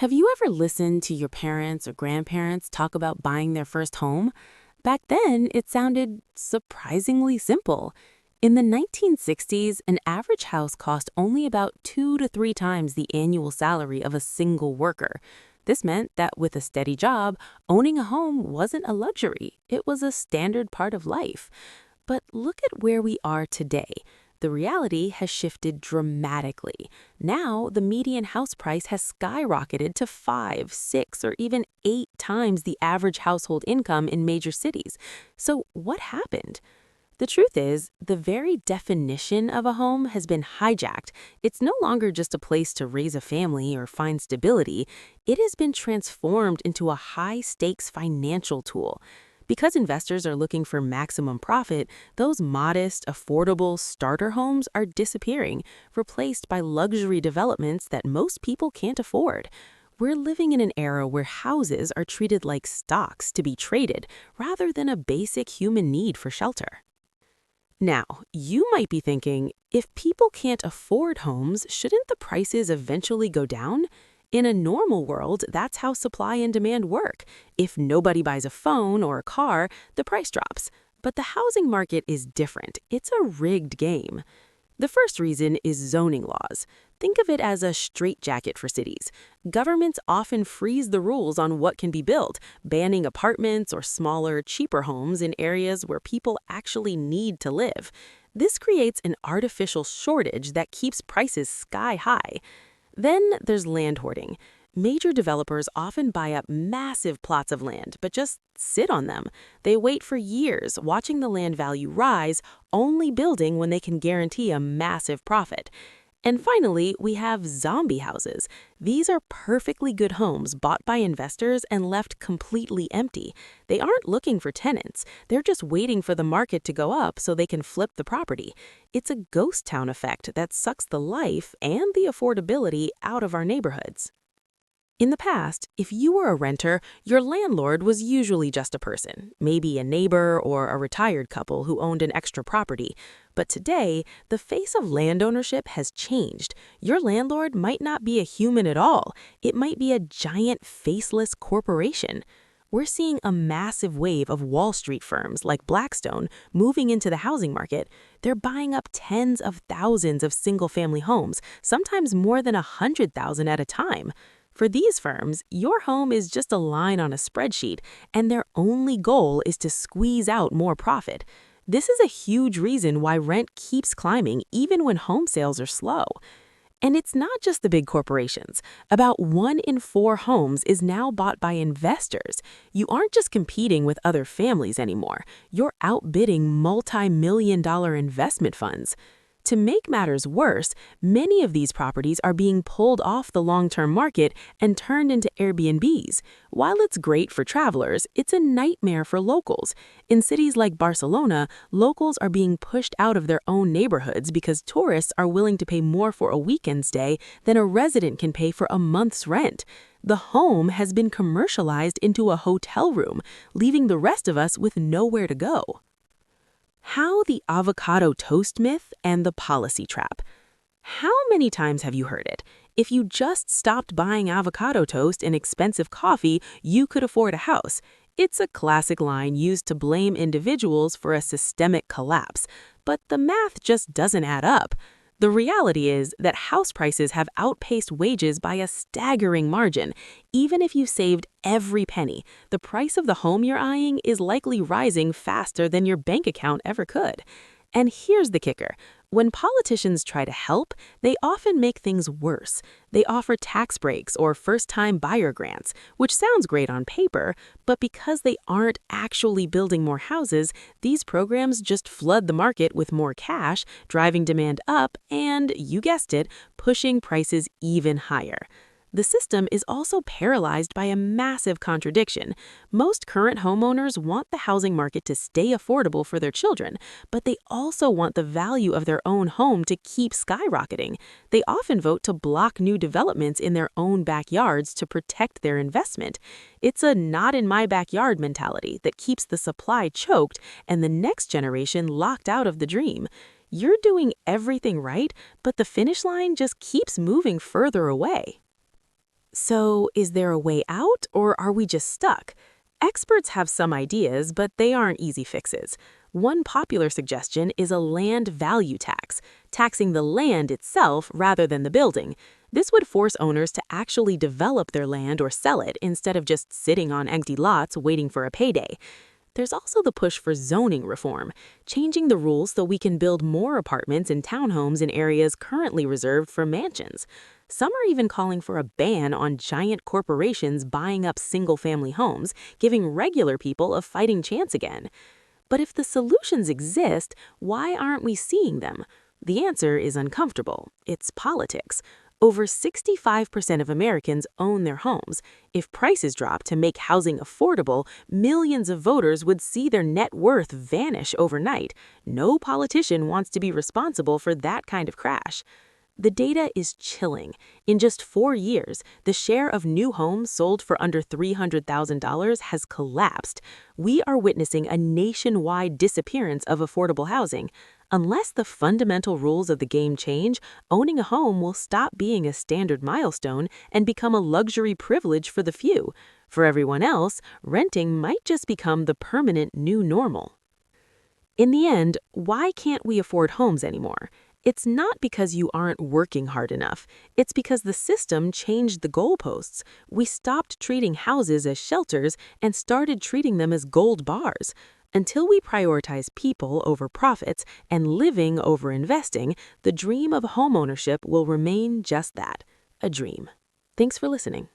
Have you ever listened to your parents or grandparents talk about buying their first home? Back then, it sounded surprisingly simple. In the 1960s, an average house cost only about 2 to 3 times the annual salary of a single worker. This meant that with a steady job, owning a home wasn't a luxury, it was a standard part of life. But look at where we are today. The reality has shifted dramatically. Now, the median house price has skyrocketed to 5, 6, or even 8 times the average household income in major cities. So, what happened? The truth is, the very definition of a home has been hijacked. It's no longer just a place to raise a family or find stability. It has been transformed into a high-stakes financial tool. Because investors are looking for maximum profit, those modest, affordable starter homes are disappearing, replaced by luxury developments that most people can't afford. We're living in an era where houses are treated like stocks to be traded rather than a basic human need for shelter. Now, you might be thinking, if people can't afford homes, shouldn't the prices eventually go down? In a normal world, that's how supply and demand work. If nobody buys a phone or a car, the price drops. But the housing market is different. It's a rigged game. The first reason is zoning laws. Think of it as a straitjacket for cities. Governments often freeze the rules on what can be built, banning apartments or smaller, cheaper homes in areas where people actually need to live. This creates an artificial shortage that keeps prices sky high. Then there's land hoarding. Major developers often buy up massive plots of land, but just sit on them. They wait for years, watching the land value rise, only building when they can guarantee a massive profit. And finally, we have zombie houses. These are perfectly good homes bought by investors and left completely empty. They aren't looking for tenants. They're just waiting for the market to go up so they can flip the property. It's a ghost town effect that sucks the life and the affordability out of our neighborhoods. In the past, if you were a renter, your landlord was usually just a person, maybe a neighbor or a retired couple who owned an extra property. But today, the face of land ownership has changed. Your landlord might not be a human at all. It might be a giant faceless corporation. We're seeing a massive wave of Wall Street firms like Blackstone moving into the housing market. They're buying up tens of thousands of single-family homes, sometimes more than 100,000 at a time. For these firms, your home is just a line on a spreadsheet, and their only goal is to squeeze out more profit. This is a huge reason why rent keeps climbing even when home sales are slow. And it's not just the big corporations. About 1 in 4 homes is now bought by investors. You aren't just competing with other families anymore. You're outbidding multi-million-dollar investment funds. To make matters worse, many of these properties are being pulled off the long-term market and turned into Airbnbs. While it's great for travelers, it's a nightmare for locals. In cities like Barcelona, locals are being pushed out of their own neighborhoods because tourists are willing to pay more for a weekend stay than a resident can pay for a month's rent. The home has been commercialized into a hotel room, leaving the rest of us with nowhere to go. How the avocado toast myth and the policy trap. How many times have you heard it? If you just stopped buying avocado toast and expensive coffee, you could afford a house. It's a classic line used to blame individuals for a systemic collapse, but the math just doesn't add up. The reality is that house prices have outpaced wages by a staggering margin. Even if you saved every penny, the price of the home you're eyeing is likely rising faster than your bank account ever could. And here's the kicker. When politicians try to help, they often make things worse. They offer tax breaks or first-time buyer grants, which sounds great on paper, but because they aren't actually building more houses, these programs just flood the market with more cash, driving demand up and, you guessed it, pushing prices even higher. The system is also paralyzed by a massive contradiction. Most current homeowners want the housing market to stay affordable for their children, but they also want the value of their own home to keep skyrocketing. They often vote to block new developments in their own backyards to protect their investment. It's a not in my backyard mentality that keeps the supply choked and the next generation locked out of the dream. You're doing everything right, but the finish line just keeps moving further away. So, is there a way out, or are we just stuck? Experts have some ideas, but they aren't easy fixes. One popular suggestion is a land value tax, taxing the land itself rather than the building. This would force owners to actually develop their land or sell it instead of just sitting on empty lots waiting for a payday. There's also the push for zoning reform, changing the rules so we can build more apartments and townhomes in areas currently reserved for mansions. Some are even calling for a ban on giant corporations buying up single-family homes, giving regular people a fighting chance again. But if the solutions exist, why aren't we seeing them? The answer is uncomfortable. It's politics. Over 65% of Americans own their homes. If prices drop to make housing affordable, millions of voters would see their net worth vanish overnight. No politician wants to be responsible for that kind of crash. The data is chilling. In just 4 years, the share of new homes sold for under $300,000 has collapsed. We are witnessing a nationwide disappearance of affordable housing. Unless the fundamental rules of the game change, owning a home will stop being a standard milestone and become a luxury privilege for the few. For everyone else, renting might just become the permanent new normal. In the end, why can't we afford homes anymore? It's not because you aren't working hard enough. It's because the system changed the goalposts. We stopped treating houses as shelters and started treating them as gold bars. Until we prioritize people over profits and living over investing, the dream of homeownership will remain just that, a dream. Thanks for listening.